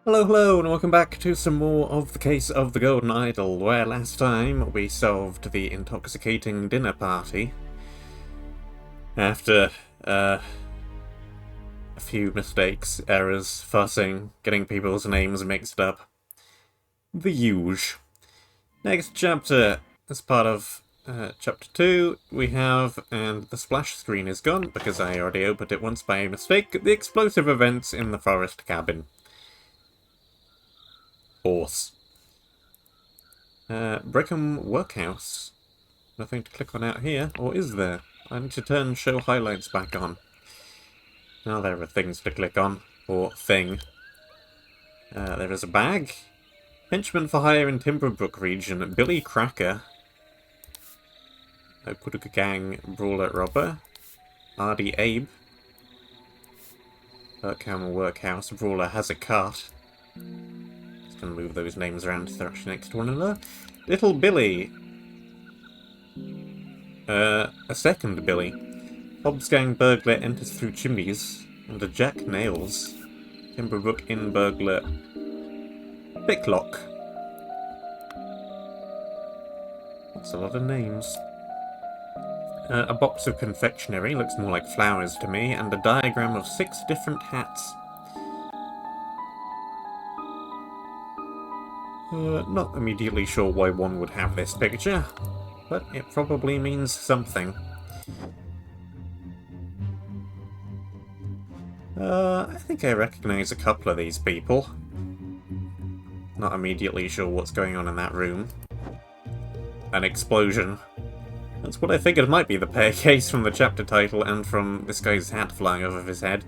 Hello, hello, and welcome back to some more of the Case of the Golden Idol, where last time we solved the intoxicating dinner party after a few mistakes, errors, fussing, getting people's names mixed up. The huge. Next chapter, as part of chapter 2, we have, and the splash screen is gone because I already opened it once by mistake, the explosive events in the forest cabin. Horse. Brickham Workhouse. Nothing to click on out here, or is there? I need to turn show highlights back on. Now there are things to click on, or thing. There is a bag. Henchman for hire in Timberbrook region, Billy Cracker. Okuduka Gang Brawler Robber. Ardy Abe. Burkham Workhouse Brawler has a cart. Just gonna move those names around so they're actually next to one another. Little Billy. A second Billy. Hobbs Gang burglar enters through chimneys. And a Jack Nails. Timberbrook Inn burglar. Picklock. That's a lot of names. A box of confectionery, looks more like flowers to me, and a diagram of 6 different hats. Not immediately sure why one would have this picture, but it probably means something. I think I recognize a couple of these people. Not immediately sure what's going on in that room. An explosion. That's what I figured might be the pair case from the chapter title and from this guy's hat flying over his head.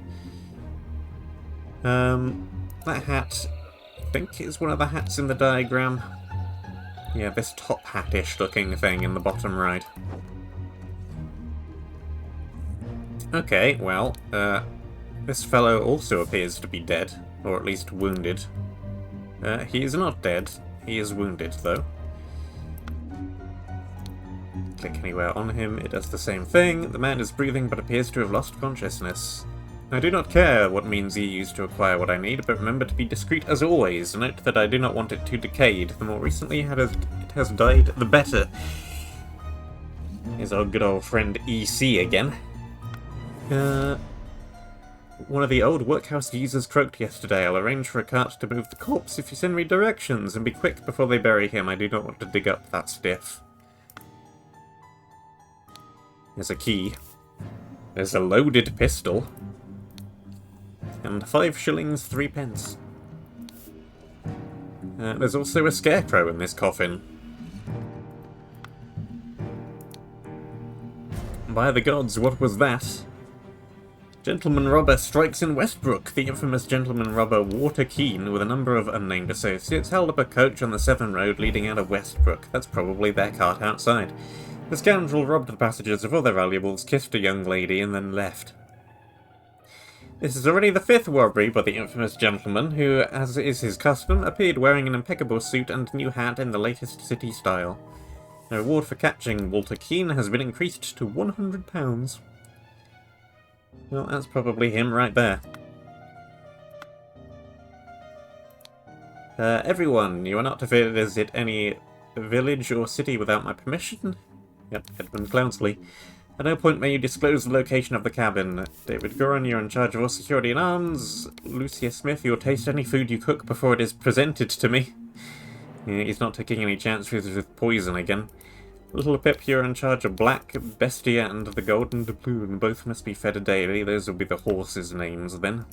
That hat, I think, is one of the hats in the diagram. Yeah, this top hat-ish looking thing in the bottom right. Okay, well, this fellow also appears to be dead, or at least wounded. He is not dead. He is wounded, though. Click anywhere on him, it does the same thing. The man is breathing but appears to have lost consciousness. I do not care what means you use to acquire what I need, but remember to be discreet as always. Note that I do not want it too decayed. The more recently it has died, the better. Here's our good old friend EC again. One of the old workhouse users croaked yesterday. I'll arrange for a cart to move the corpse if you send me directions, and be quick before they bury him. I do not want to dig up that stiff. There's a key. There's a loaded pistol. And 5 shillings 3 pence. There's also a scarecrow in this coffin. By the gods, what was that? Gentleman robber strikes in Westbrook. The infamous gentleman robber Walter Keane, with a number of unnamed associates, held up a coach on the Severn Road leading out of Westbrook. That's probably their cart outside. The scoundrel robbed the passengers of all their valuables, kissed a young lady, and then left. This is already the 5th robbery by the infamous gentleman, who, as is his custom, appeared wearing an impeccable suit and new hat in the latest city style. The reward for catching Walter Keane has been increased to £100. Well, that's probably him right there. Everyone, you are not to visit any village or city without my permission. Yep, Edmund Clownsley. At no point may you disclose the location of the cabin. David Goran, you're in charge of all security and arms. Lucia Smith, you'll taste any food you cook before it is presented to me. Yeah, he's not taking any chances with poison again. Little Pip, you're in charge of Black, Bestia, and the Golden Doubloon. Both must be fed daily. Those will be the horses' names, then.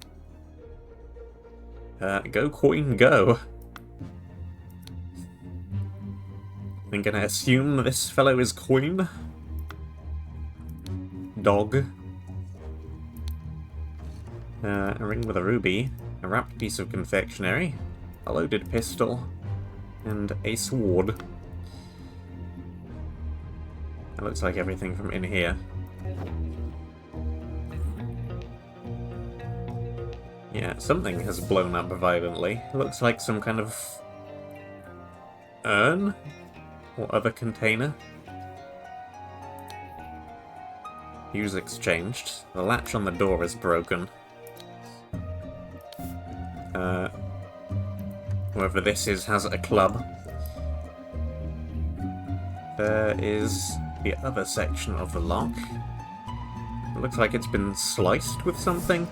Go, Coin, go. I'm gonna assume this fellow is Coin. Dog. A ring with a ruby. A wrapped piece of confectionery. A loaded pistol. And a sword. That looks like everything from in here. Yeah, something has blown up violently. It looks like some kind of urn? Or other container. Music's changed. The latch on the door is broken. Whoever this is has a club. There is the other section of the lock. It looks like it's been sliced with something.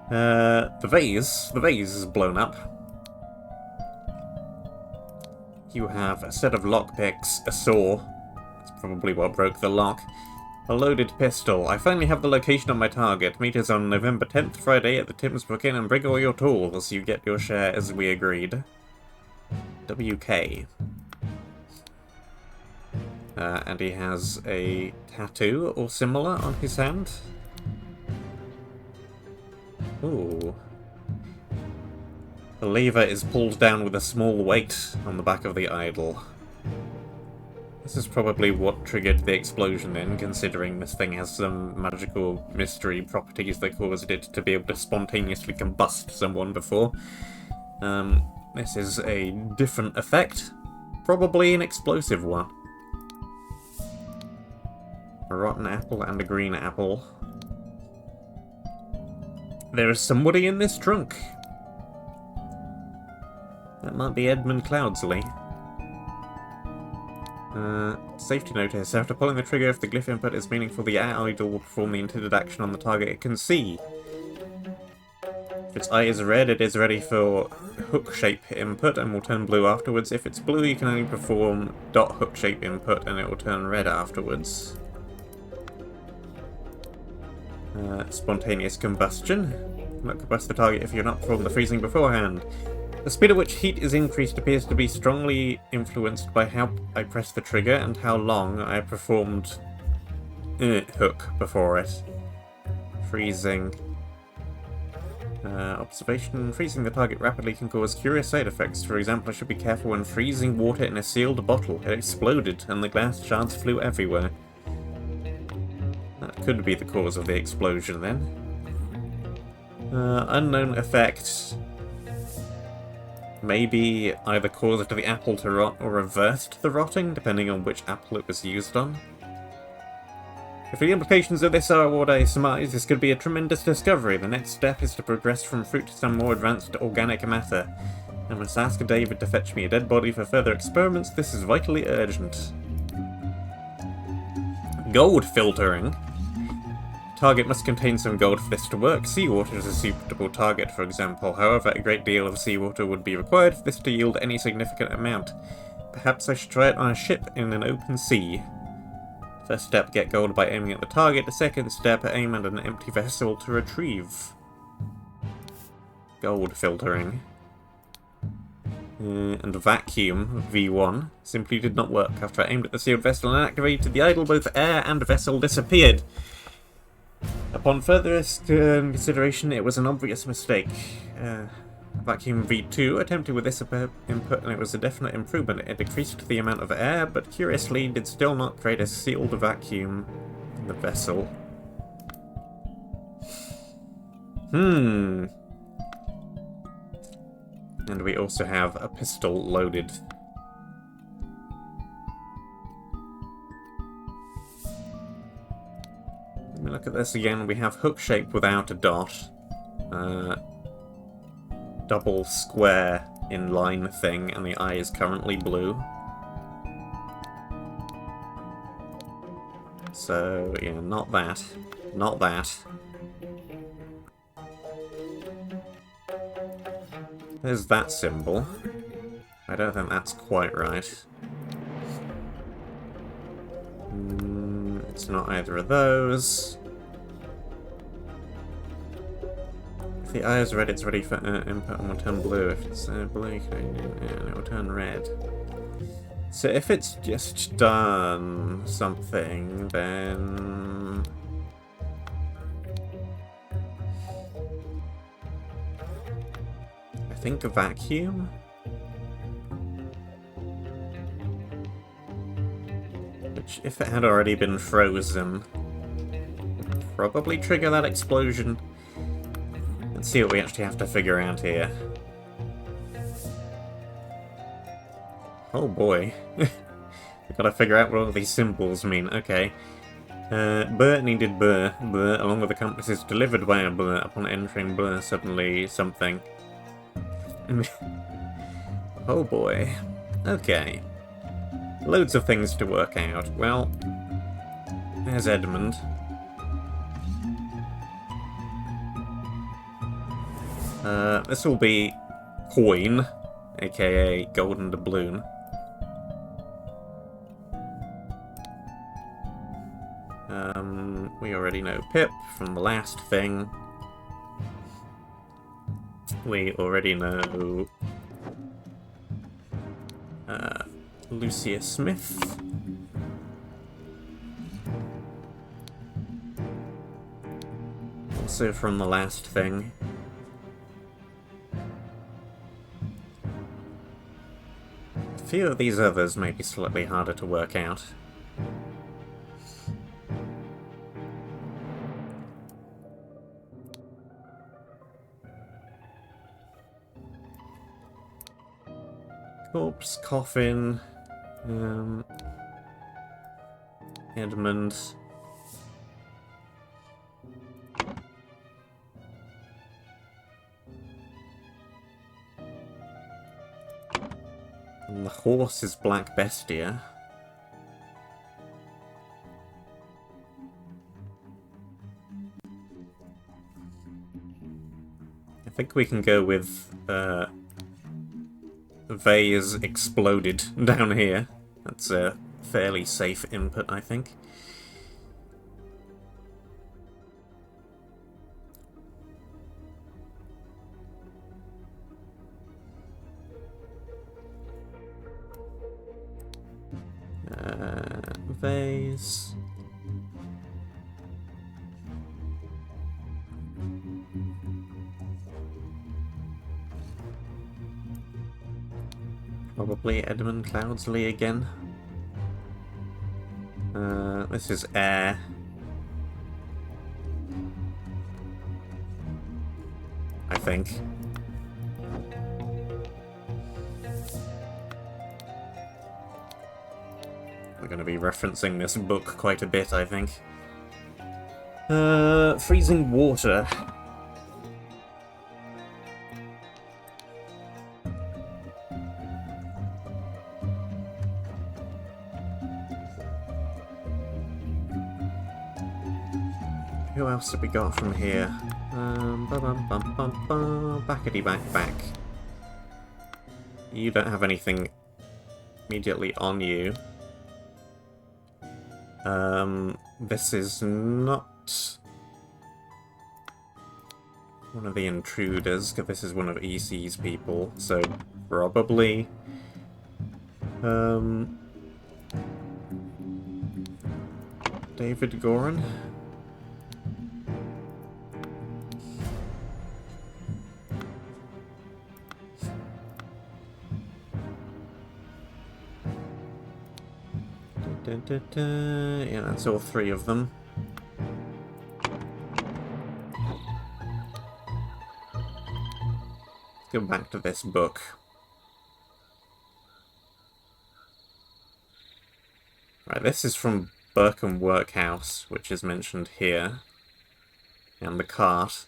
The vase is blown up. You have a set of lockpicks, a saw. That's probably what broke the lock. A loaded pistol. I finally have the location of my target. Meet us on November 10th, Friday at the Timsbrook Inn, and bring all your tools. You get your share as we agreed. WK. And he has a tattoo or similar on his hand. Ooh. The lever is pulled down with a small weight on the back of the idol. This is probably what triggered the explosion then, considering this thing has some magical mystery properties that caused it to be able to spontaneously combust someone before. This is a different effect. Probably an explosive one. A rotten apple and a green apple. There is somebody in this trunk. That might be Edmund Cloudsley. Safety notice. After pulling the trigger, if the glyph input is meaningful, the idol will perform the intended action on the target it can see. If its eye is red, it is ready for hook shape input and will turn blue afterwards. If it's blue, you can only perform dot hook shape input and it will turn red afterwards. Spontaneous combustion. Not combust the target if you're not performed the freezing beforehand. The speed at which heat is increased appears to be strongly influenced by how I press the trigger and how long I performed hook before it. Freezing. Observation. Freezing the target rapidly can cause curious side effects. For example, I should be careful when freezing water in a sealed bottle. It exploded and the glass shards flew everywhere. That could be the cause of the explosion then. Unknown effect. Maybe either caused the apple to rot or reversed the rotting, depending on which apple it was used on. If the implications of this are what I surmise, this could be a tremendous discovery. The next step is to progress from fruit to some more advanced organic matter. I must ask David to fetch me a dead body for further experiments. This is vitally urgent. Gold filtering. Target must contain some gold for this to work. Seawater is a suitable target, for example. However, a great deal of seawater would be required for this to yield any significant amount. Perhaps I should try it on a ship in an open sea. First step, get gold by aiming at the target. The second step, aim at an empty vessel to retrieve. Gold filtering. And vacuum, V1, simply did not work. After I aimed at the sealed vessel and activated the idol, both air and vessel disappeared. Upon further consideration, it was an obvious mistake. Vacuum V2 attempted with this input and it was a definite improvement. It decreased the amount of air, but curiously did still not create a sealed vacuum in the vessel. And we also have a pistol loaded. Let me look at this again. We have hook shape without a dot. Double square inline thing, and the eye is currently blue. So, yeah, not that. Not that. There's that symbol. I don't think that's quite right. It's not either of those. If the eye is red, it's ready for input and will turn blue. If it's blue, it will turn red. So if it's just done something, then... I think a vacuum? Which, if it had already been frozen, would probably trigger that explosion. Let's see what we actually have to figure out here. Oh boy. We've got to figure out what all these symbols mean. Okay. Burr needed Burr. Burr, along with accomplices, delivered by a Burr. Upon entering Burr, suddenly something. Oh boy. Okay. Loads of things to work out. Well, there's Edmund. This will be Coin, aka Golden Doubloon. We already know Pip from the last thing. We already know Lucia Smith. Also from the last thing. A few of these others may be slightly harder to work out. Corpse, Coffin, Edmund. And the horse is Black Bestia. I think we can go with vase exploded down here. That's a fairly safe input, I think. Vase. Probably Edmund Cloudsley again. This is air. I think. We're going to be referencing this book quite a bit, I think. Freezing water. Who else have we got from here? Backity back. You don't have anything immediately on you. This is not one of the intruders, because this is one of EC's people, so probably David Goran? Yeah, that's all three of them. Let's go back to this book. Right, this is from Burkham Workhouse, which is mentioned here. And the cart.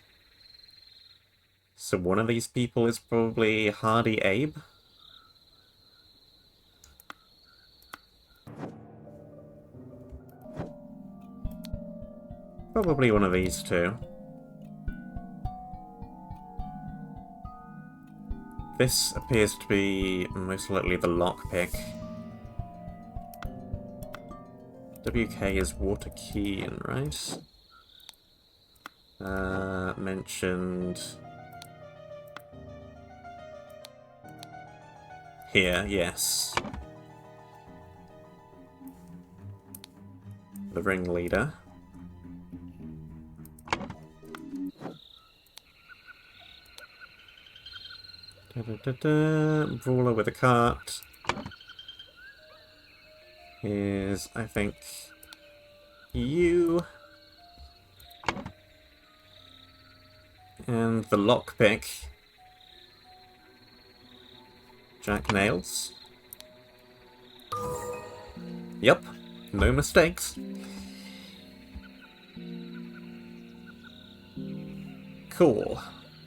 So one of these people is probably Hardy Abe? Probably one of these two. This appears to be most likely the lockpick. WK is Water Keen, right? Mentioned here, yes. The ringleader. Brawler with a cart is, I think, you. And the lockpick, Jack Nails. Yep, no mistakes. Cool.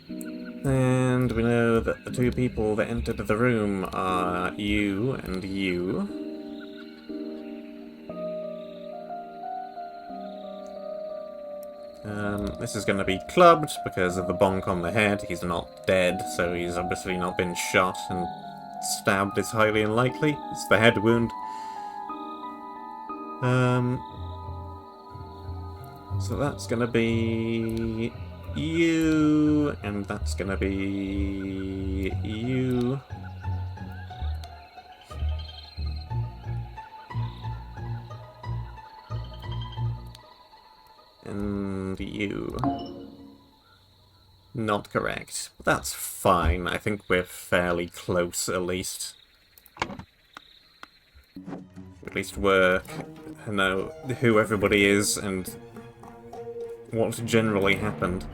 And And we know that the two people that entered the room are you and you. This is going to be clubbed because of the bonk on the head. He's not dead, so he's obviously not been shot, and stabbed is highly unlikely. It's the head wound. So that's going to be you, and that's going to be you. And you. Not correct. But that's fine. I think we're fairly close, at least. At least we're... know who everybody is and what generally happened.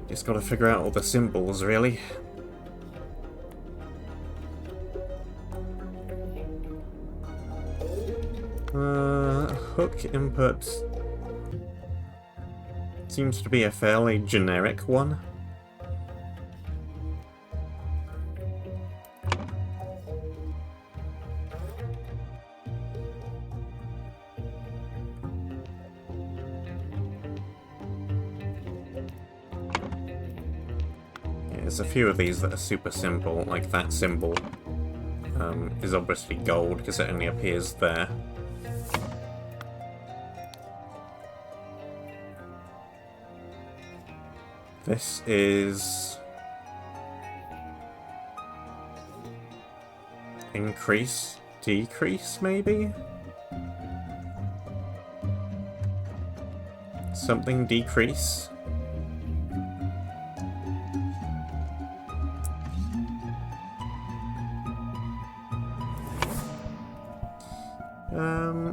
Just gotta figure out all the symbols, really. Hook input seems to be a fairly generic one. There's a few of these that are super simple, like that symbol is obviously gold because it only appears there. This is... increase? Decrease, maybe? Something decrease?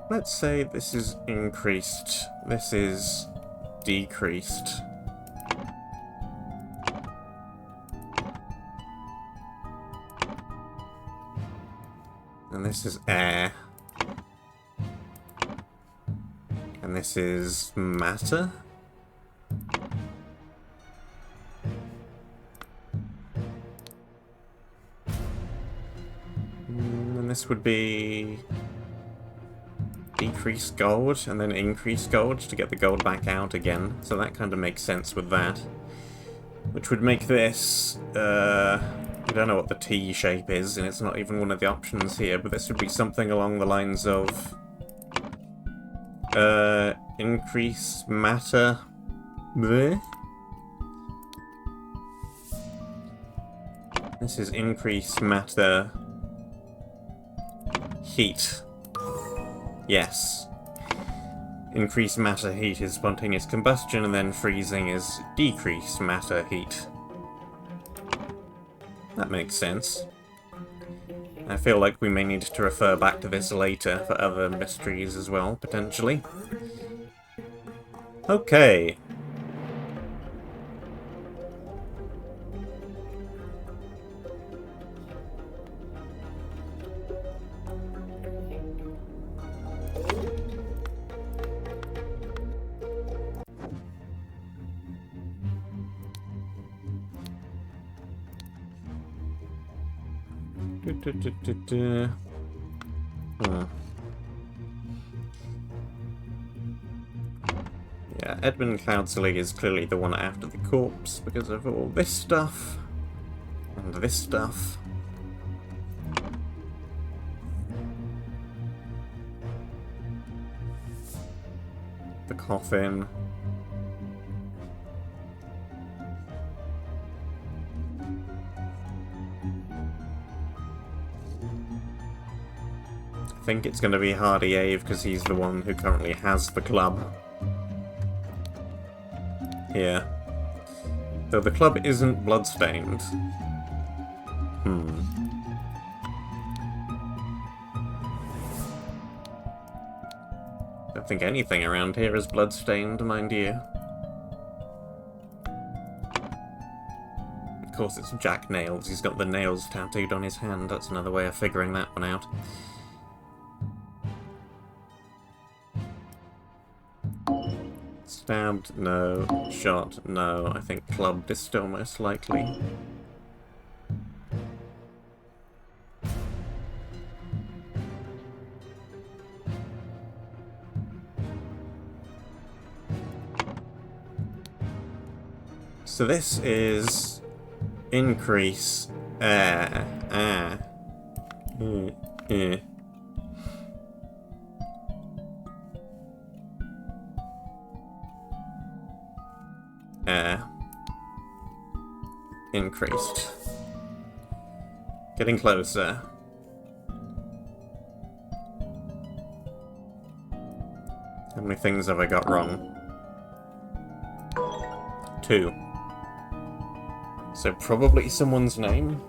Let's say this is increased. This is decreased. And this is air. And this is matter. And this would be decrease gold and then increase gold to get the gold back out again. So that kind of makes sense with that. Which would make this, I don't know what the T shape is, and it's not even one of the options here, but this would be something along the lines of increase matter. Bleh. This is increase matter heat. Yes. Increase matter heat is spontaneous combustion, and then freezing is decrease matter heat. That makes sense. I feel like we may need to refer back to this later for other mysteries as well, potentially. Okay. Yeah, Edmund Cloudsley is clearly the one after the corpse because of all this stuff and this stuff. The coffin. I think it's going to be Hardy Ave because he's the one who currently has the club. Here. Though the club isn't bloodstained. Don't think anything around here is bloodstained, mind you. Of course it's Jack Nails, he's got the nails tattooed on his hand, that's another way of figuring that one out. Let's Stabbed, no. Shot, no. I think clubbed is still most likely. So this is increase air. Air. Increased. Getting closer. How many things have I got wrong? 2. So probably someone's name.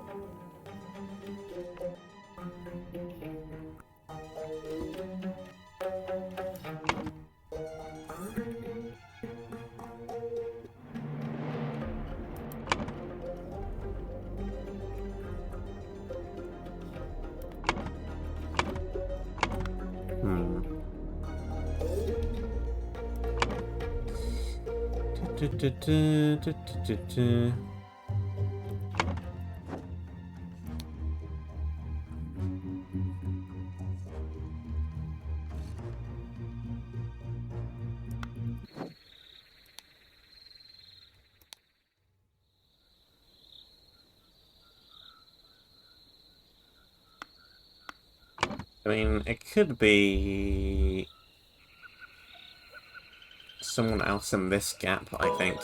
I mean, it could be someone else in this gap, I think.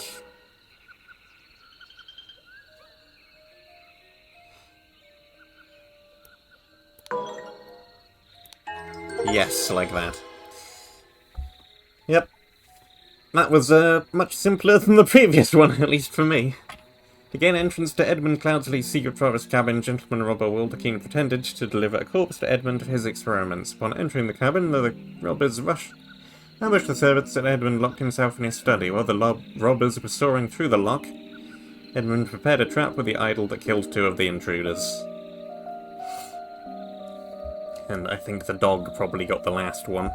Yes, like that. Yep. That was much simpler than the previous one, at least for me. To gain entrance to Edmund Cloudsley's secret forest cabin, Gentleman Robber Wilderkeen pretended to deliver a corpse to Edmund for his experiments. Upon entering the cabin, the robbers ambushed the servants, and Edmund locked himself in his study. While the robbers were soaring through the lock, Edmund prepared a trap with the idol that killed 2 of the intruders. And I think the dog probably got the last one.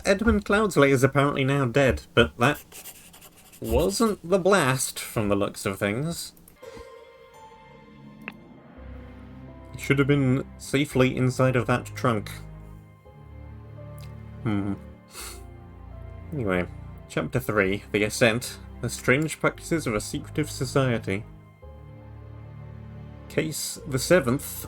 Edmund Cloudsley is apparently now dead, but that wasn't the blast from the looks of things. It should have been safely inside of that trunk. Anyway, Chapter 3, The Ascent, The Strange Practices of a Secretive Society. Case the 7th.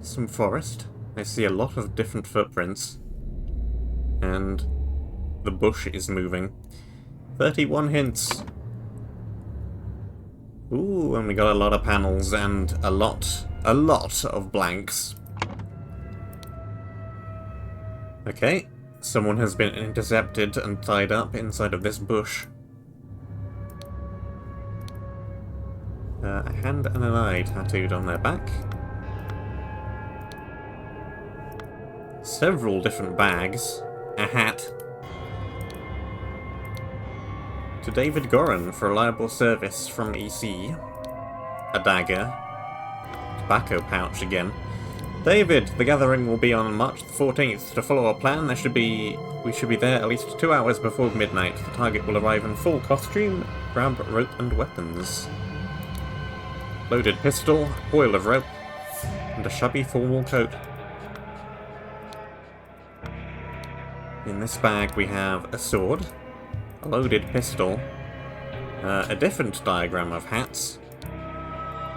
Some forest. I see a lot of different footprints. And the bush is moving. 31 hints. Ooh, and we got a lot of panels and a lot of blanks. Okay, someone has been intercepted and tied up inside of this bush. A hand and an eye tattooed on their back. Several different bags. A hat. To David Goran for reliable service from EC. A dagger. Tobacco pouch again. David, the gathering will be on March the 14th. To follow our plan, we should be there at least 2 hours before midnight. The target will arrive in full costume, grab rope and weapons. Loaded pistol, coil of rope, and a shabby formal coat. In this bag we have a sword, a loaded pistol, a different diagram of hats,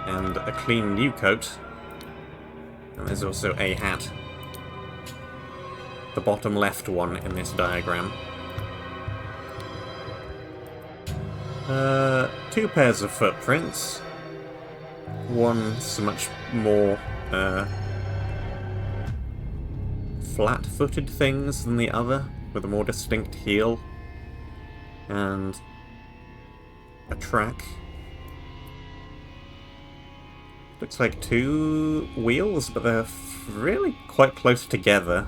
and a clean new coat. And there's also a hat. The bottom left one in this diagram. 2 pairs of footprints. One so much more flat-footed things than the other, with a more distinct heel and a track. Looks like 2 wheels, but they're really quite close together.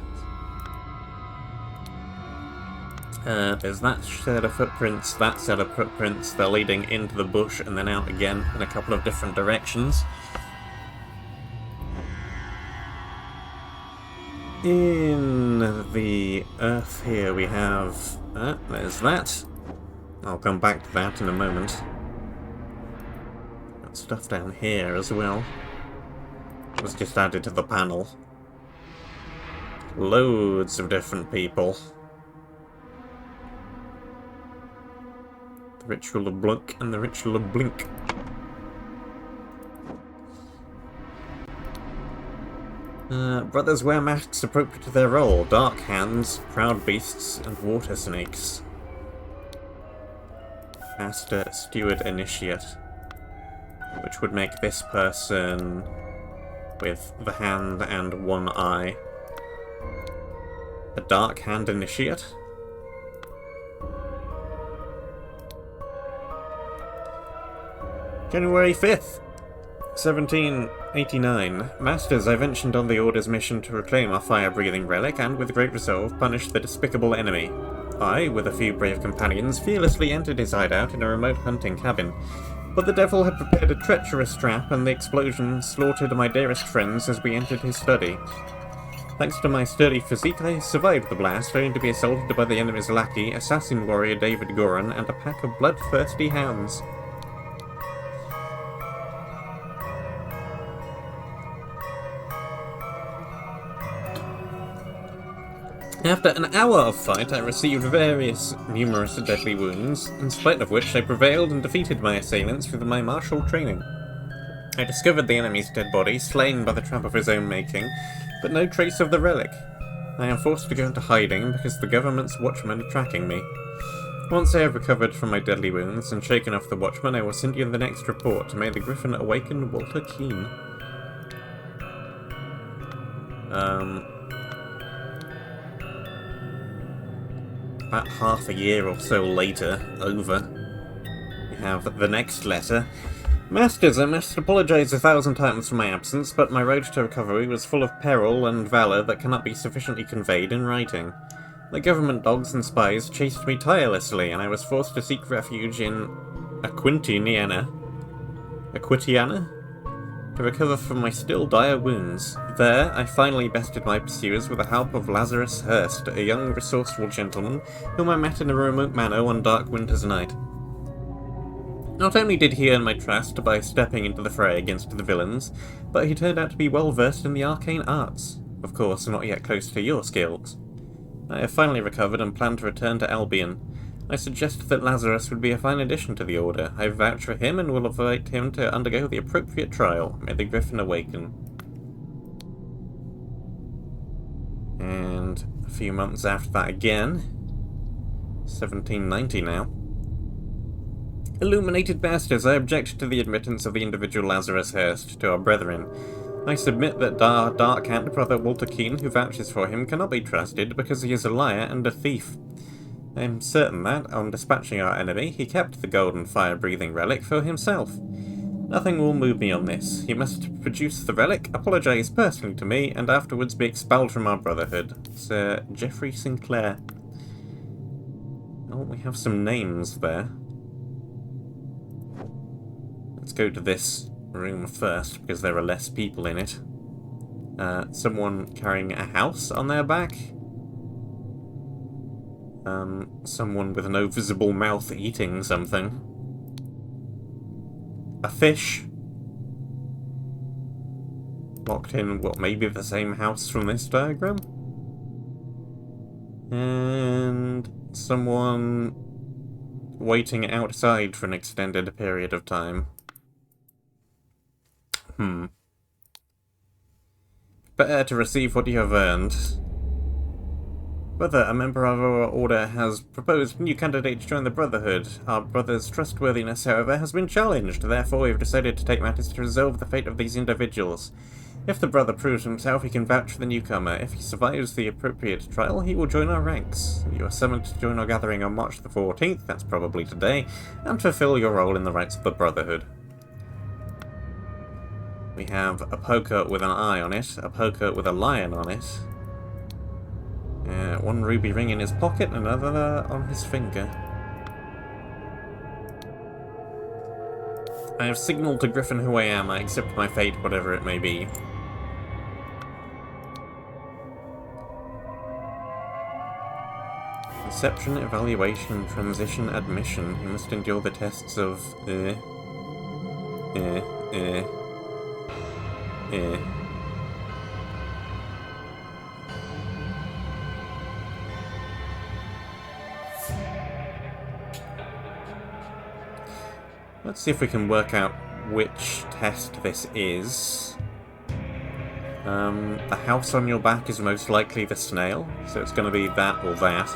There's that set of footprints, that set of footprints. They're leading into the bush and then out again in a couple of different directions. In the earth here we have... there's that. I'll come back to that in a moment. Got stuff down here as well. It was just added to the panel. Loads of different people. The Ritual of Blunk and the Ritual of Blink. Brothers wear masks appropriate to their role. Dark Hands, Proud Beasts, and Water Snakes. Master, Steward, Initiate. Which would make this person with the hand and 1 eye a Dark Hand Initiate? January 5th, 1789. Masters, I ventured on the Order's mission to reclaim our fire-breathing relic, and with great resolve punish the despicable enemy. I, with a few brave companions, fearlessly entered his hideout in a remote hunting cabin. But the devil had prepared a treacherous trap, and the explosion slaughtered my dearest friends as we entered his study. Thanks to my sturdy physique, I survived the blast, only to be assaulted by the enemy's lackey, assassin warrior David Goran, and a pack of bloodthirsty hounds. After an hour of fight, I received numerous deadly wounds, in spite of which I prevailed and defeated my assailants through my martial training. I discovered the enemy's dead body, slain by the trap of his own making, but no trace of the relic. I am forced to go into hiding because the government's watchmen are tracking me. Once I have recovered from my deadly wounds and shaken off the watchman, I will send you the next report. May the Griffin awaken Walter Keane. About half a year or so later, we have the next letter. Masters, I must apologise 1,000 times for my absence, but my road to recovery was full of peril and valour that cannot be sufficiently conveyed in writing. The government dogs and spies chased me tirelessly, and I was forced to seek refuge in Aquitiana to recover from my still dire wounds. There, I finally bested my pursuers with the help of Lazarus Hurst, a young, resourceful gentleman whom I met in a remote manor one dark winter's night. Not only did he earn my trust by stepping into the fray against the villains, but he turned out to be well versed in the arcane arts. Of course, not yet close to your skills. I have finally recovered and plan to return to Albion. I suggest that Lazarus would be a fine addition to the Order. I vouch for him and will invite him to undergo the appropriate trial. May the Griffin awaken. And a few months after that again, 1790 now. Illuminated Masters, I object to the admittance of the individual Lazarus Hurst to our brethren. I submit that dark-hand brother Walter Keane, who vouches for him, cannot be trusted because he is a liar and a thief. I am certain that, on dispatching our enemy, he kept the golden fire-breathing relic for himself. Nothing will move me on this. He must produce the relic, apologise personally to me, and afterwards be expelled from our brotherhood. Sir Geoffrey Sinclair. Oh, we have some names there. Let's go to this room first, because there are less people in it. Someone carrying a house on their back. Someone with no visible mouth eating something. A fish. Locked in what may be the same house from this diagram. And someone waiting outside for an extended period of time. Better to receive what you have earned. Brother, a member of our order has proposed a new candidate to join the Brotherhood. Our brother's trustworthiness, however, has been challenged. Therefore, we have decided to take matters to resolve the fate of these individuals. If the brother proves himself, he can vouch for the newcomer. If he survives the appropriate trial, he will join our ranks. You are summoned to join our gathering on March the 14th, that's probably today, and fulfill your role in the rights of the Brotherhood. We have a poker with an eye on it, a poker with a lion on it, one ruby ring in his pocket, and another on his finger. I have signalled to Griffin who I am. I accept my fate, whatever it may be. Reception, evaluation, transition, admission. You must endure the tests of... Let's see if we can work out which test this is. The house on your back is most likely the snail, so it's going to be that or that.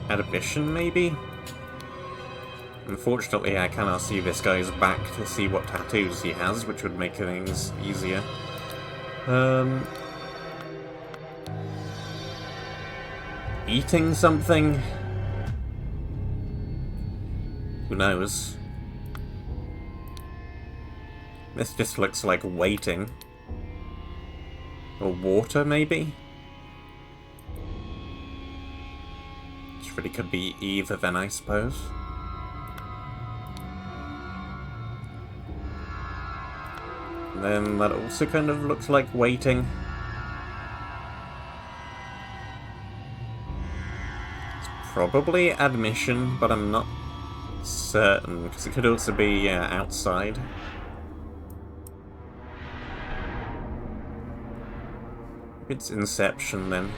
Admission, maybe? Unfortunately, I cannot see this guy's back to see what tattoos he has, which would make things easier. Eating something? Who knows? This just looks like waiting. Or water, maybe? Which really could be either then, I suppose. And then that also kind of looks like waiting. It's probably admission, but I'm not certain, because it could also be outside. It's Inception, then.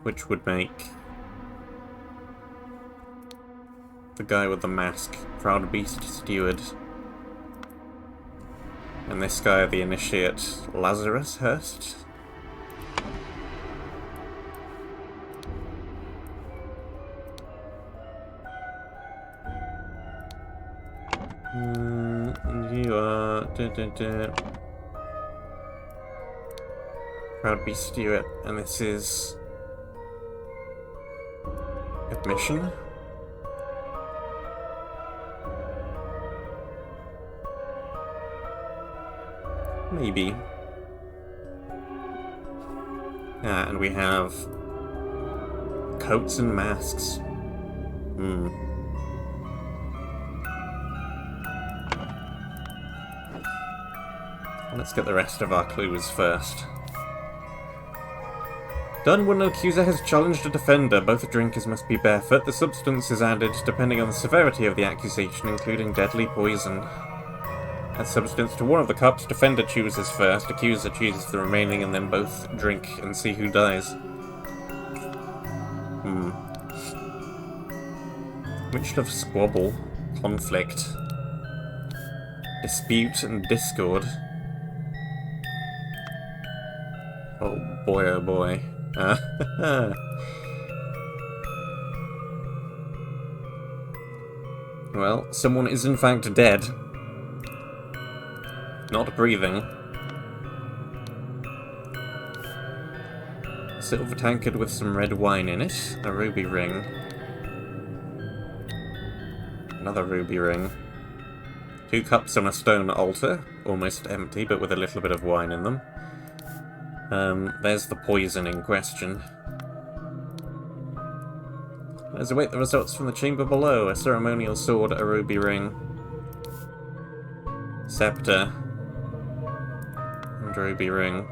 Which would make the guy with the mask Proud Beast Steward. And this guy, the Initiate Lazarus Hurst. And you are... Proud Beast Steward, and this is... Admission? Maybe. And we have... coats and masks. Let's get the rest of our clues first. Done when an accuser has challenged a defender. Both drinkers must be barefoot. The substance is added depending on the severity of the accusation, including deadly poison. Add substance to one of the cups. Defender chooses first. Accuser chooses the remaining, and then both drink and see who dies. Which of squabble, conflict, dispute, and discord? Oh boy, oh boy. Well, someone is in fact dead. Not breathing. A silver tankard with some red wine in it. A ruby ring. Another ruby ring. 2 cups on a stone altar. Almost empty, but with a little bit of wine in them. There's the poison in question. Let's await the results from the chamber below. A ceremonial sword, a ruby ring. Scepter. And ruby ring.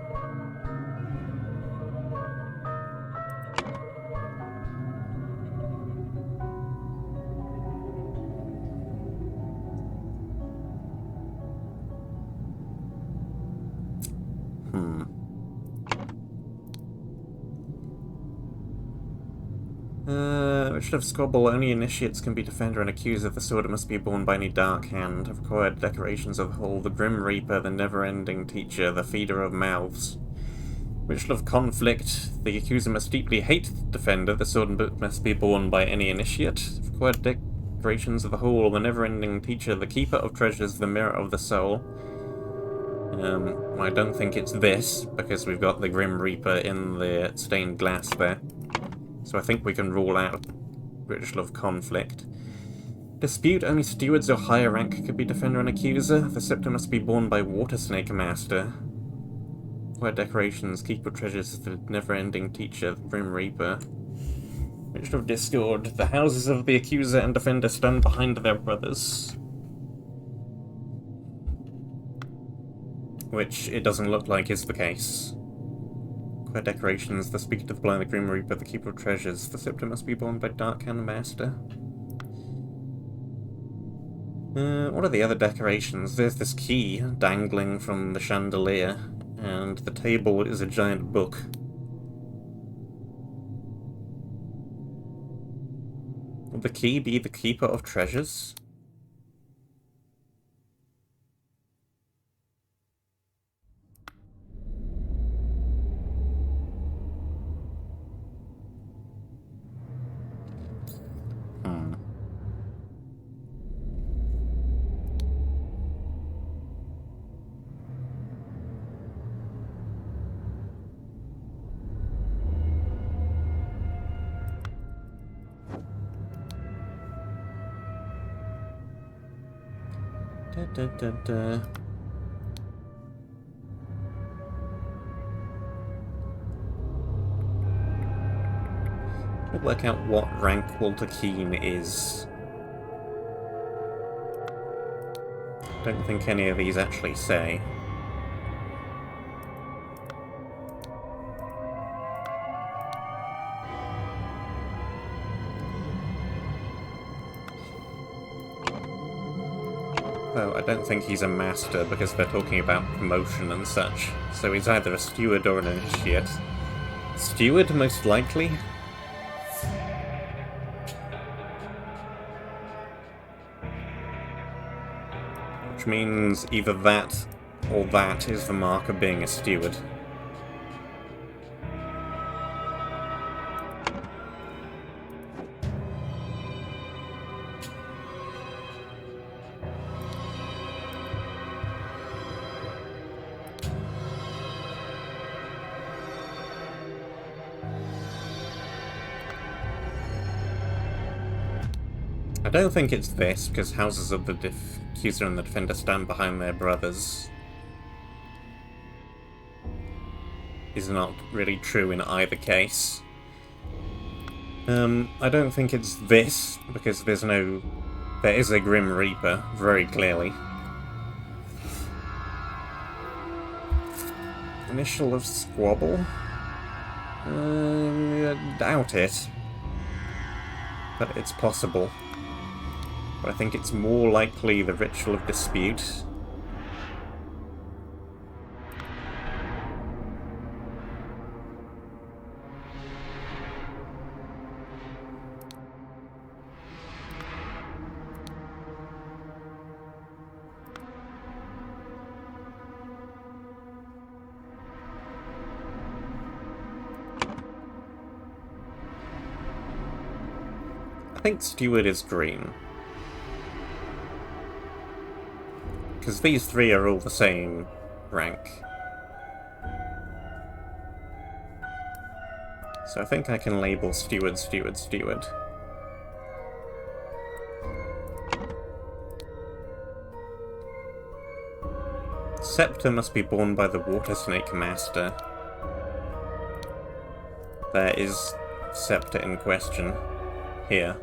Which of squabble only initiates can be defender and accuser. The sword must be borne by any dark hand. Have required decorations of the whole. The Grim Reaper, the never-ending teacher, the feeder of mouths. Ritual of conflict. The accuser must deeply hate the defender. The sword must be borne by any initiate. Required decorations of the whole. The never-ending teacher. The keeper of treasures. The mirror of the soul. I don't think it's this, because we've got the Grim Reaper in the stained glass there. So I think we can rule out Ritual of conflict. Dispute. Only stewards or higher rank could be defender and accuser. The scepter must be borne by Water Snake Master. Where decorations, keep of treasures, the never-ending teacher, the Grim Reaper. Ritual of discord. The houses of the accuser and defender stand behind their brothers. Which it doesn't look like is the case. Where decorations, the speaker to the blind, the Grim Reaper, the keeper of treasures. The scepter must be borne by Darkhand Master. What are the other decorations? There's this key dangling from the chandelier. And the table is a giant book. Will the key be the keeper of treasures? I'll work out what rank Walter Keane is. Don't think any of these actually say. Well, I don't think he's a master, because they're talking about promotion and such. So he's either a steward or an initiate. Steward, most likely? Which means either that or that is the mark of being a steward. I don't think it's this, because houses of the accuser and the defender stand behind their brothers is not really true in either case. I don't think it's this, because there is a Grim Reaper, very clearly. Initial of Squabble? I doubt it. But it's possible. But I think it's more likely the Ritual of Dispute. I think Steward is green. Because these three are all the same rank. So I think I can label Steward, Steward, Steward. Scepter must be borne by the Water Snake Master. There is Scepter in question here.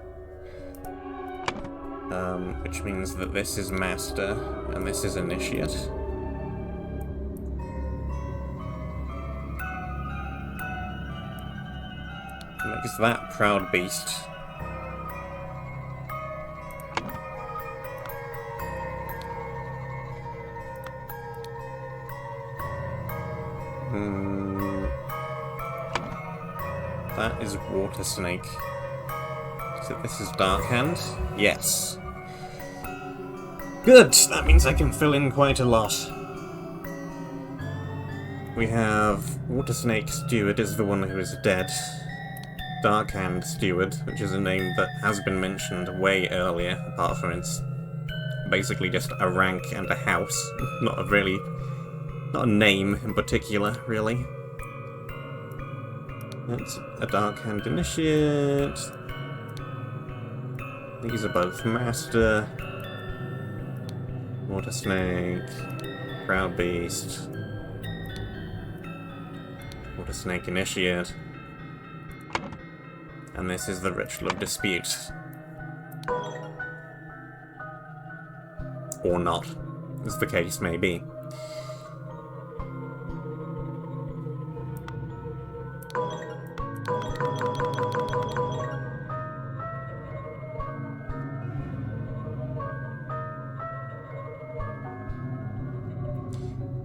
Which means that this is Master, and this is Initiate. Makes that Proud Beast. That is Water Snake. So this is Darkhand? Yes. Good! That means I can fill in quite a lot. We have Water Snake Steward is the one who is dead. Darkhand Steward, which is a name that has been mentioned way earlier, apart from it's basically just a rank and a house. Not a name in particular, really. That's a Darkhand Initiate. These are both Master. Water Snake. Proud Beast. Water Snake Initiate. And this is the Ritual of Dispute. Or not, as the case may be.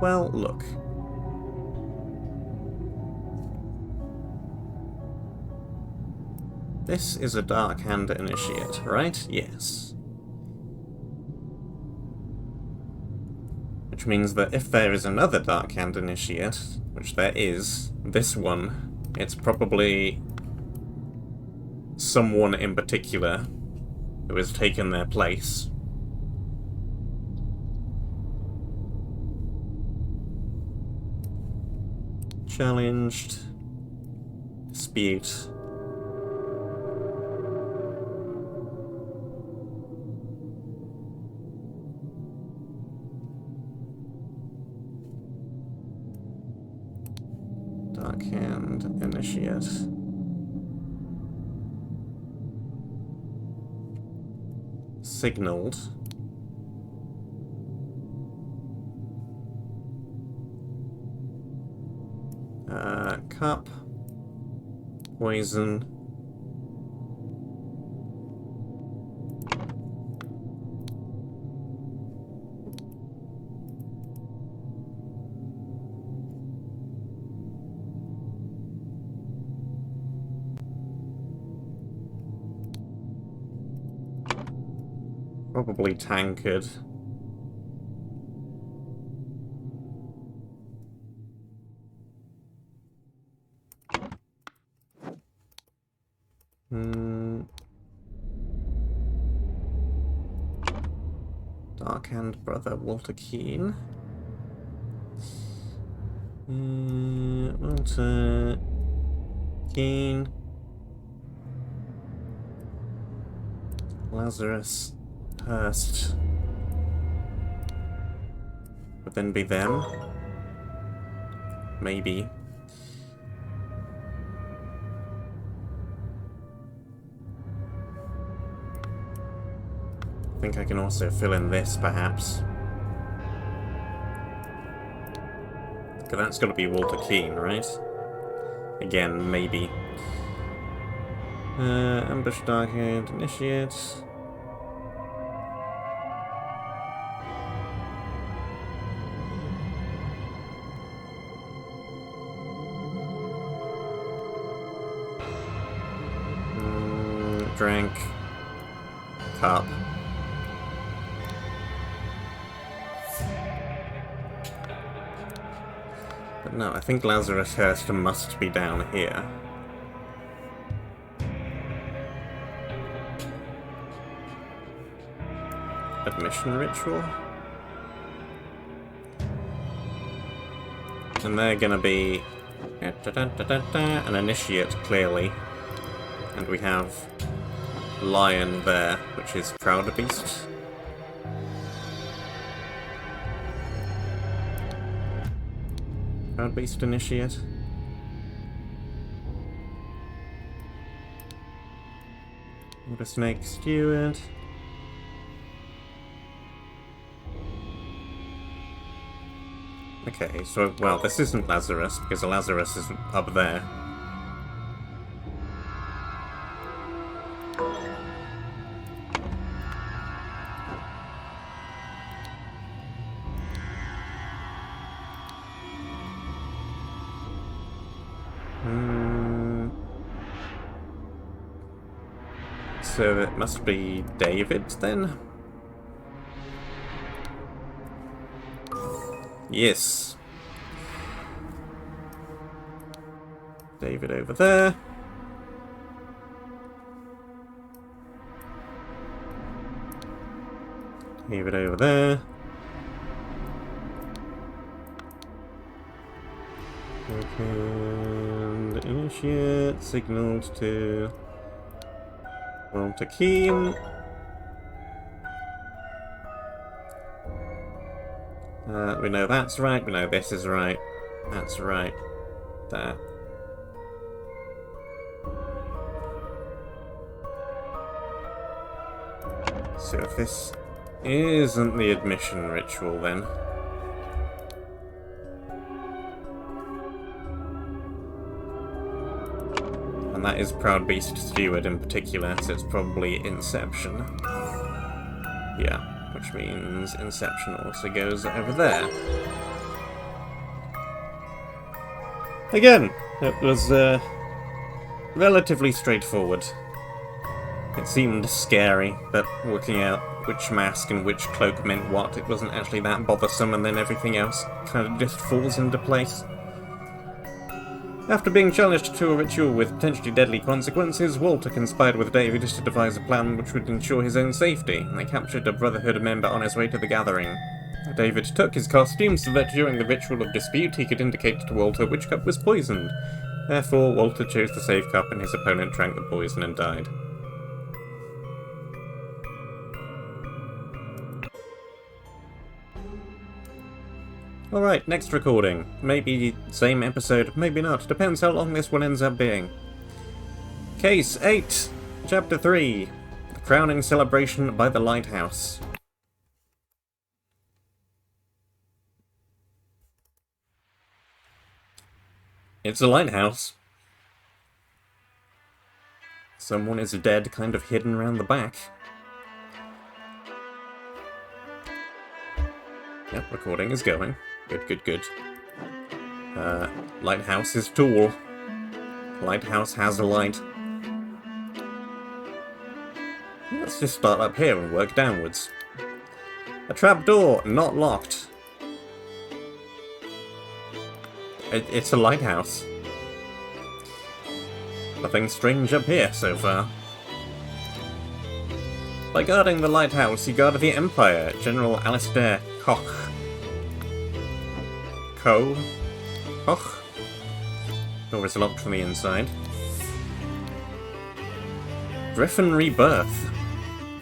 Well, look. This is a Darkhand Initiate, right? Yes. Which means that if there is another Darkhand Initiate, which there is, this one, it's probably someone in particular who has taken their place. Challenged. Dispute. Darkhand Initiate. Signaled. Cup. Poison. Probably tankard. Darkhand Brother Walter Keane. Walter Keane. Lazarus Hurst. Would then be them. Maybe. I think I can also fill in this, perhaps. Okay, that's got to be Walter Keane, right? Again, maybe. Ambush Darkhand Initiate. Drank. Cup. But no, I think Lazarus Hurst must be down here. Admission Ritual. And they're gonna be an Initiate, clearly. And we have Lion there, which is Proud Beast. Proud Beast Initiate. Water Snake Steward. Okay, so, well, this isn't Lazarus, because Lazarus is up there. So it must be David, then? Yes. David over there. David over there. And initiate signaled to Walter Keane. We know that's right, we know this is right. That's right. That. So if this isn't the admission ritual then. And that is Proud Beast Steward in particular, so it's probably Inception. Yeah, which means Inception also goes over there. Again, it was relatively straightforward. It seemed scary, but working out which mask and which cloak meant what, it wasn't actually that bothersome, and then everything else kind of just falls into place. After being challenged to a ritual with potentially deadly consequences, Walter conspired with David to devise a plan which would ensure his own safety, and they captured a Brotherhood member on his way to the gathering. David took his costume so that during the ritual of dispute he could indicate to Walter which cup was poisoned. Therefore, Walter chose the safe cup and his opponent drank the poison and died. Alright, next recording. Maybe same episode, maybe not. Depends how long this one ends up being. Case 8, Chapter 3, The Crowning Celebration by the Lighthouse. It's a lighthouse. Someone is dead, kind of hidden around the back. Yep, recording is going. Good, good, good. Lighthouse is tall. Lighthouse has a light. Let's just start up here and work downwards. A trapdoor, not locked. It's a lighthouse. Nothing strange up here so far. By guarding the lighthouse, he guarded the Empire, General Alistair Koch. Koch? Door is locked from the inside. Griffin Rebirth.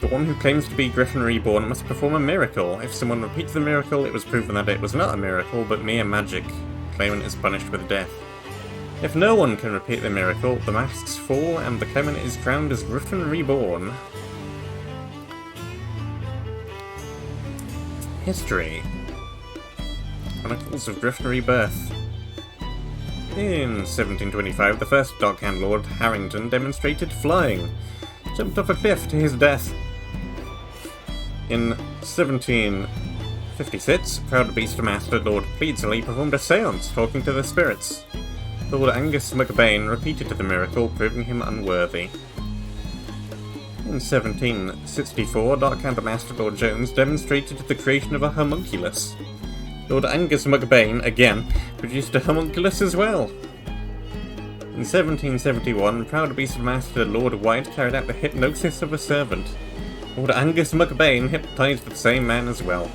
The one who claims to be Griffin Reborn must perform a miracle. If someone repeats the miracle, it was proven that it was not a miracle, but mere magic. The claimant is punished with death. If no one can repeat the miracle, the masks fall and the claimant is crowned as Griffin Reborn. History. Chronicles of Griffin Rebirth. In 1725, the first Dockhand Lord Harrington demonstrated flying. Jumped off a cliff to his death. In 1756, Proud Beast Master Lord Pleadsley performed a seance talking to the spirits. Lord Angus MacBain repeated the miracle, proving him unworthy. In 1764, Darkhand Master Lord Jones demonstrated the creation of a homunculus. Lord Angus MacBain, again, produced a homunculus as well. In 1771, Proud Beast Master Lord White carried out the hypnosis of a servant. Lord Angus MacBain hypnotized the same man as well.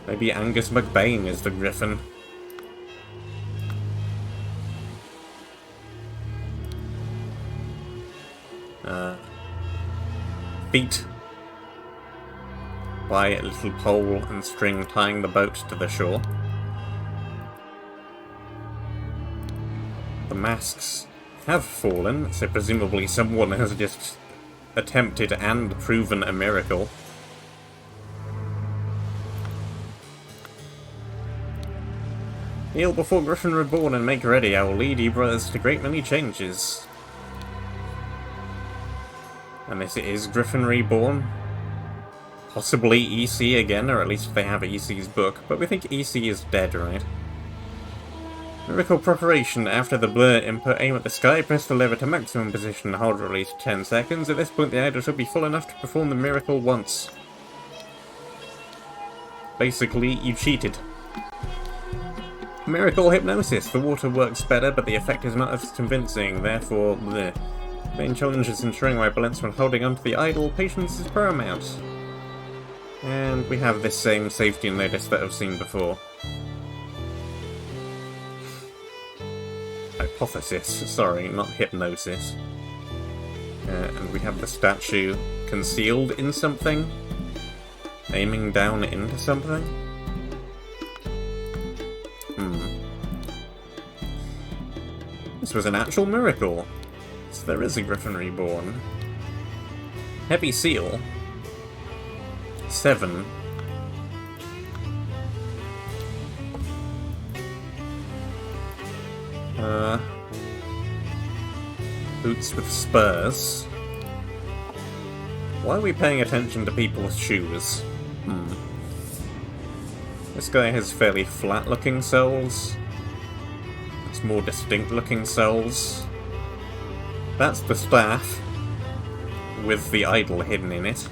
Maybe Angus MacBain is the Griffin. Feet. By a little pole and string tying the boat to the shore. The masks have fallen, so presumably someone has just attempted and proven a miracle. Kneel before Griffin Reborn and make ready. I will lead you brothers to great many changes. And this is Griffin Reborn. Possibly EC again, or at least they have EC's book, but we think EC is dead, right? Miracle preparation. After the blur input, aim at the sky, press the lever to maximum position, hold release 10 seconds. At this point the idol should be full enough to perform the miracle once. Basically, you cheated. Miracle hypnosis. The water works better, but the effect is not as convincing. Therefore, the main challenge is ensuring my balance when holding onto the idol. Patience is paramount. And we have this same safety notice that I've seen before. Hypothesis. Sorry, not hypnosis. And we have the statue concealed in something. Aiming down into something. This was an actual miracle. So there is a Griffin reborn. Heavy seal. 7. Boots with spurs. Why are we paying attention to people's shoes? This guy has fairly flat-looking soles. It's more distinct-looking soles. That's the staff, with the idol hidden in it.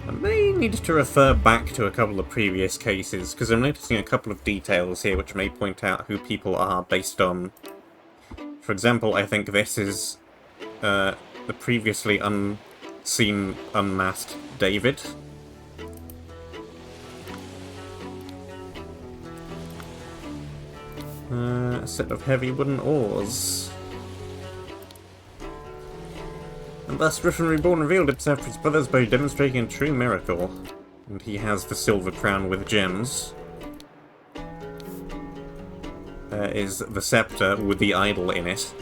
I may need to refer back to a couple of previous cases, because I'm noticing a couple of details here which may point out who people are based on. For example, I think this is the previously unseen unmasked David. A set of heavy wooden oars. And thus Griffin Reborn revealed himself to his brothers by demonstrating a true miracle. And he has the silver crown with gems. There is the scepter with the idol in it.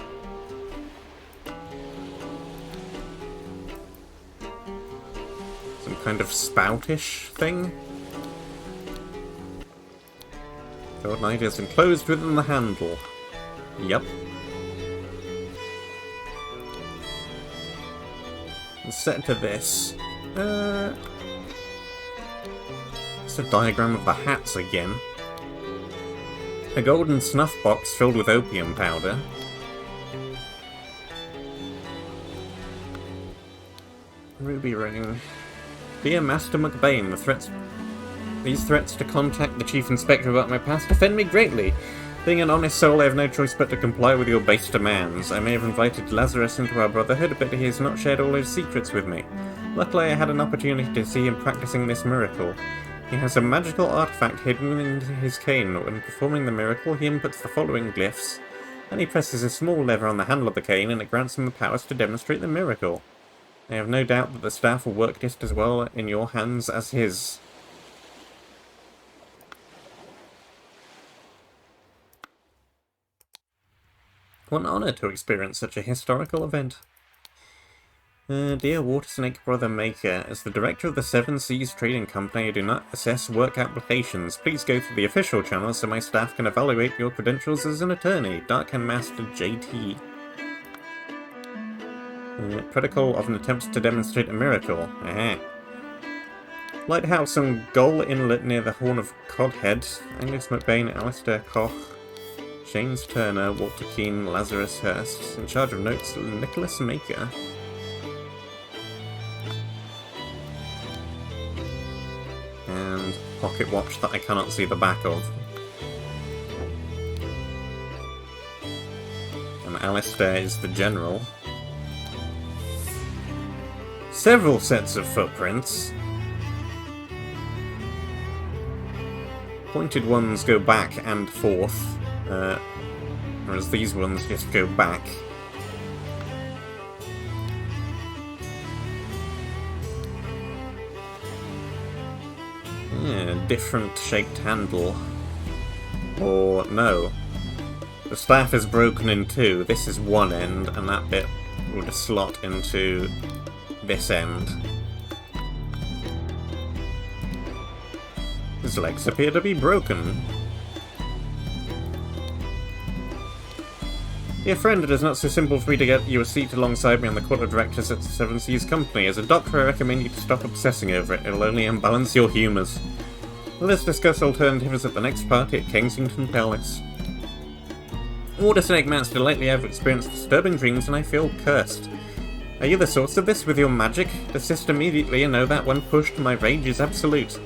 Some kind of spoutish thing. Gold Knight is enclosed within the handle. Yep. And set to this. It's a diagram of the hats again. A golden snuff box filled with opium powder. Ruby ring. Dear Master McBain, these threats to contact the Chief Inspector about my past offend me greatly. Being an honest soul, I have no choice but to comply with your base demands. I may have invited Lazarus into our brotherhood, but he has not shared all his secrets with me. Luckily, I had an opportunity to see him practicing this miracle. He has a magical artifact hidden in his cane. When performing the miracle, he inputs the following glyphs, and he presses a small lever on the handle of the cane, and it grants him the powers to demonstrate the miracle. I have no doubt that the staff will work just as well in your hands as his. What an honour to experience such a historical event. Dear Water Snake Brother Maker, as the director of the Seven Seas Trading Company, I do not assess work applications. Please go through the official channel so my staff can evaluate your credentials as an attorney. Darkhand Master JT. Protocol of an attempt to demonstrate a miracle. Lighthouse on Gull Inlet near the Horn of Codhead. Angus McBain, Alistair Koch, James Turner, Walter Keane, Lazarus Hurst. In charge of notes, Nicholas Maker. And pocket watch that I cannot see the back of. And Alistair is the general. Several sets of footprints. Pointed ones go back and forth, whereas these ones just go back. Yeah, different shaped handle. Or no. The staff is broken in two. This is one end, and that bit would slot into this end. His legs appear to be broken. Dear friend, it is not so simple for me to get you a seat alongside me on the court of directors at the Seven Seas Company. As a doctor, I recommend you to stop obsessing over it. It'll only imbalance your humours. Let's discuss alternatives at the next party at Kensington Palace. Water Snake Master, lately I've experienced disturbing dreams and I feel cursed. Are you the source of this with your magic? Desist immediately and know that when pushed, my rage is absolute.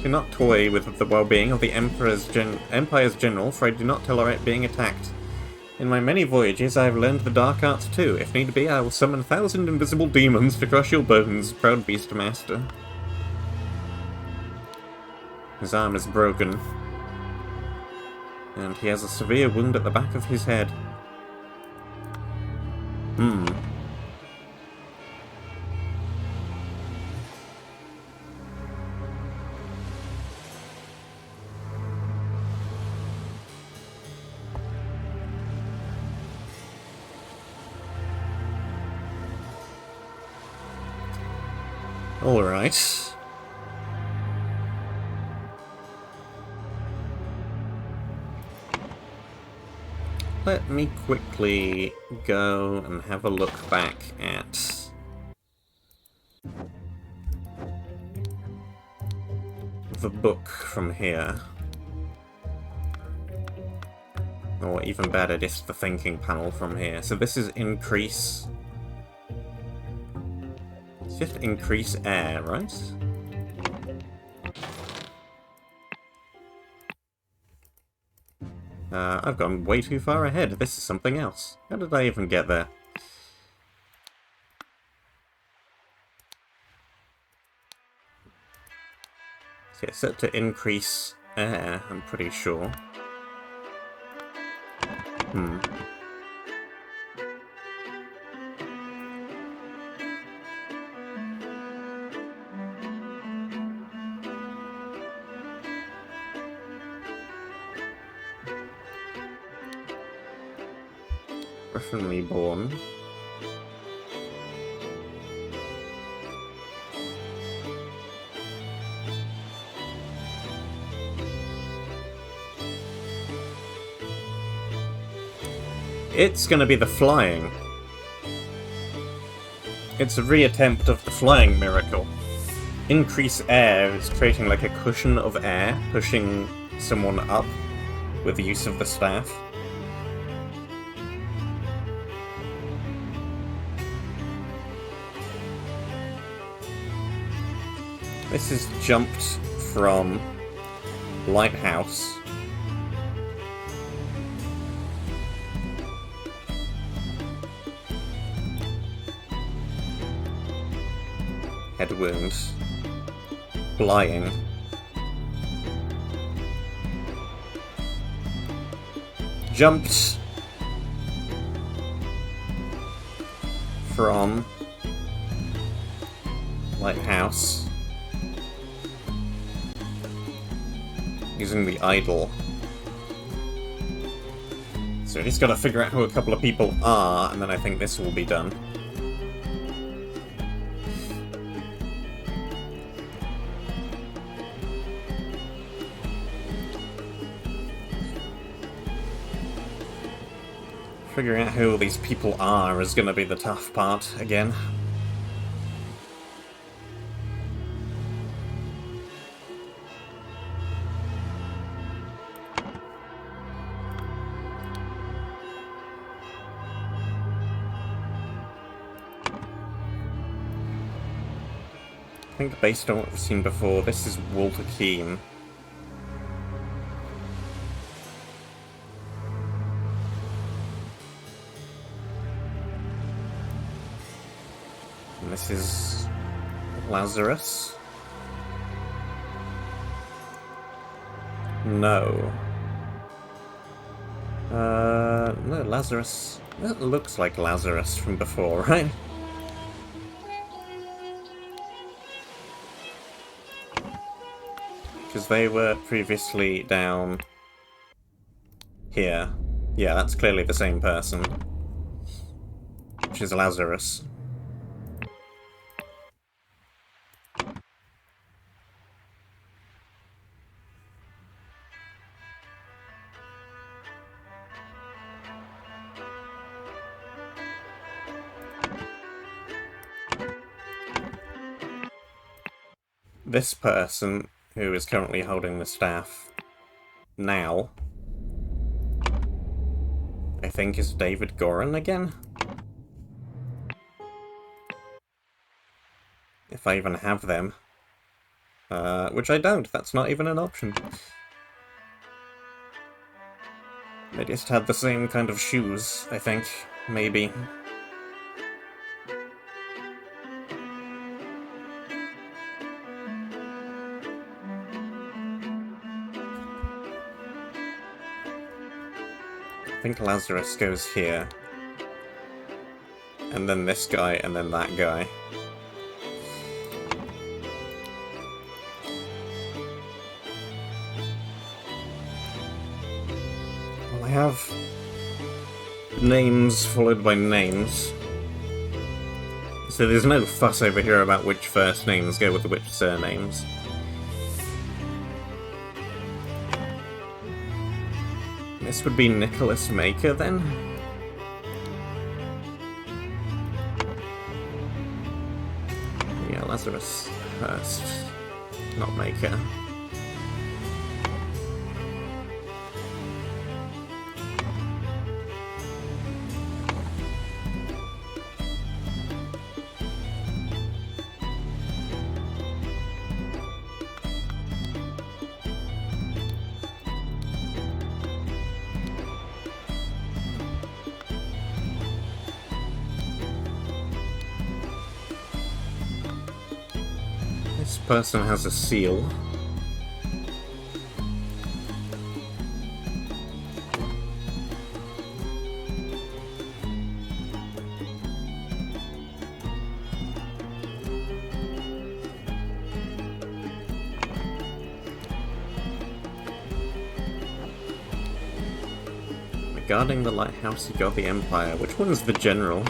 Do not toy with the well-being of the Empire's general, for I do not tolerate being attacked. In my many voyages, I have learned the dark arts too. If need be, I will summon 1,000 invisible demons to crush your bones, proud Beast Master. His arm is broken. And he has a severe wound at the back of his head. Alright. Let me quickly go and have a look back at the book from here. Or even better, just the thinking panel from here. So this is increase... It's just increase air, right? I've gone way too far ahead. This is something else. How did I even get there? So it's set to increase air, I'm pretty sure. Griffin Reborn. It's gonna be the flying. It's a reattempt of the flying miracle. Increase air is creating like a cushion of air, pushing someone up with the use of the staff. This is jumped from Lighthouse. Head wounds. Flying. Jumped from Lighthouse. Using the idol. So he's got to figure out who a couple of people are, and then I think this will be done. Figuring out who these people are is going to be the tough part, again. I think based on what we've seen before, this is Walter Keane. And this is Lazarus. No. No, Lazarus. That looks like Lazarus from before, right? Because they were previously down here. Yeah, that's clearly the same person. Which is Lazarus. This person, who is currently holding the staff now, I think, is David Goran again. If I even have them. Which I don't, that's not even an option. They just had the same kind of shoes, I think. Maybe. I think Lazarus goes here. And then this guy, and then that guy. Well, I have names followed by names. So there's no fuss over here about which first names go with which surnames. This would be Nicholas Maker, then? Yeah, Lazarus Hurst, not Maker. This person has a seal. Regarding the Lighthouse, you got the Empire. Which one's the General?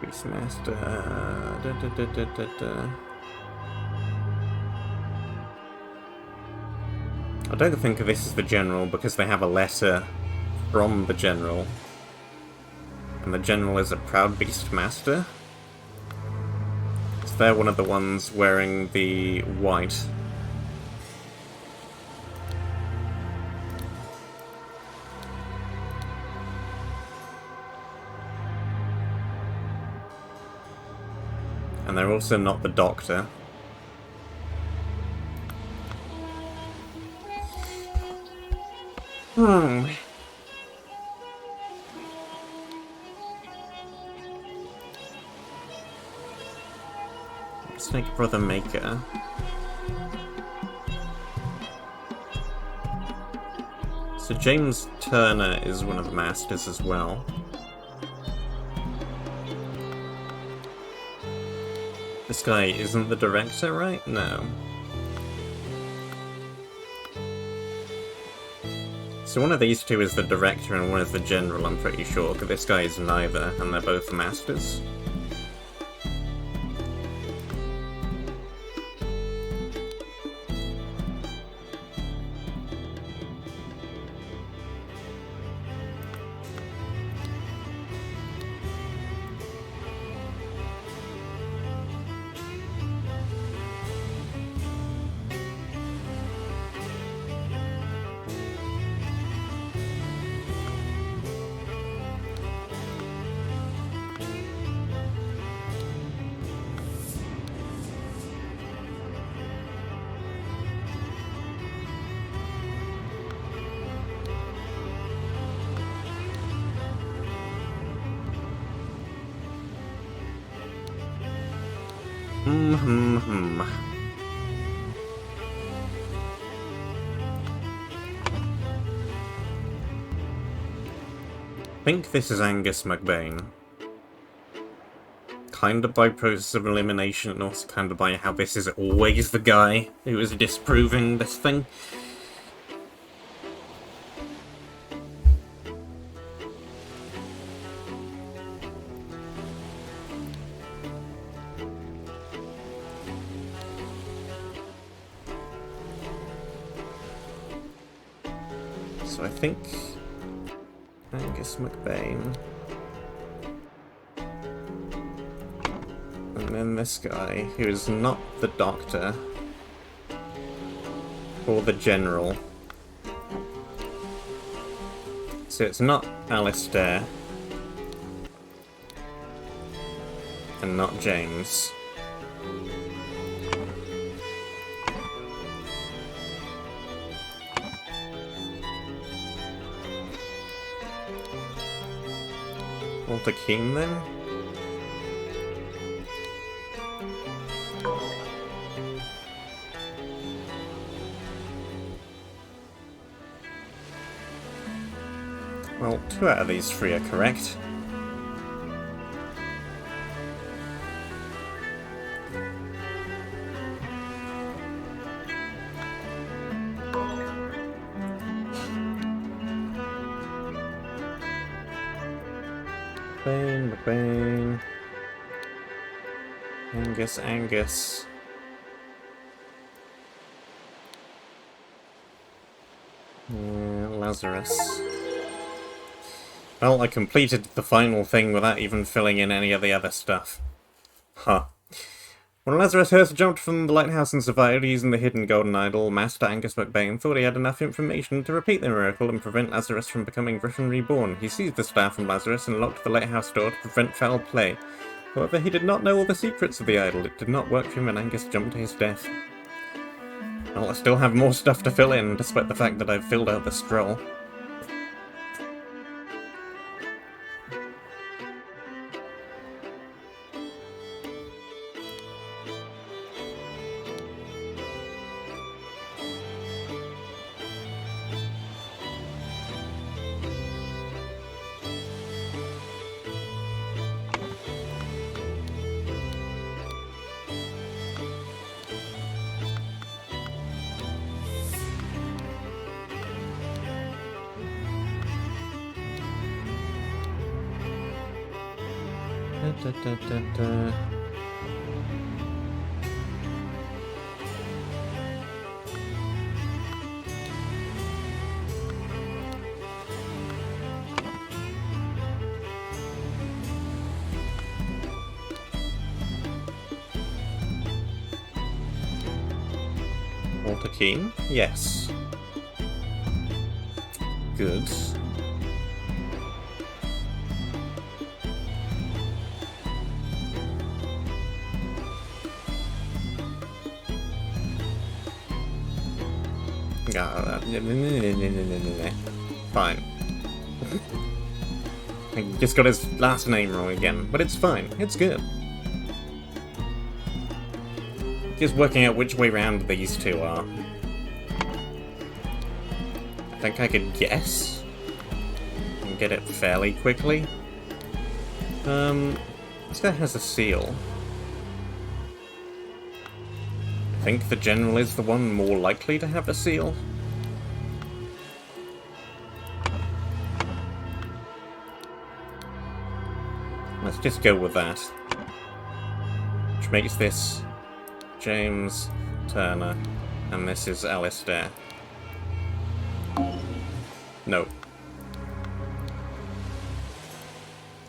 Beastmaster. I don't think this is the General because they have a letter from the General. And the General is a proud Beastmaster. So they're one of the ones wearing the white. And they're also not the Doctor. Snake Brother Maker. So James Turner is one of the Masters as well. This guy isn't the Director, right? No. So one of these two is the Director and one is the General, I'm pretty sure, but this guy is neither, and they're both Masters. I think this is Angus McBain. Kinda by process of elimination and also kinda by how this is always the guy who is disproving this thing. So I think Angus McBain. this guy, who is not the Doctor. Or the General. So it's not Alistair. And not James. Walter Keane, then? Well, 2 out of these 3 are correct. McBain. Angus. Lazarus. Well, I completed the final thing without even filling in any of the other stuff. Huh. When Lazarus Hurst jumped from the lighthouse and survived using the hidden golden idol, Master Angus McBain thought he had enough information to repeat the miracle and prevent Lazarus from becoming Griffin Reborn. He seized the staff from Lazarus and locked the lighthouse door to prevent foul play. However, he did not know all the secrets of the idol. It did not work for him and Angus jumped to his death. Well, I still have more stuff to fill in, despite the fact that I've filled out the scroll. Walter Keane? Yes. Good. Fine. I just got his last name wrong again, but it's fine. It's good. Just working out which way round these 2 are. I think I could guess and get it fairly quickly. This guy has a seal. I think the General is the one more likely to have a seal. Let's just go with that. Which makes this James Turner, and this is Alistair. No.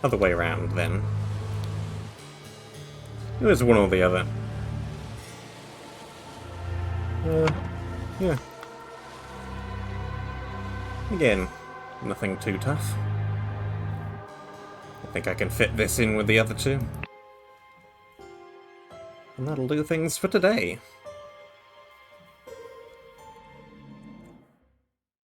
Other way around, then. It was one or the other. Yeah. Again, nothing too tough. I think I can fit this in with the other 2. And that'll do things for today.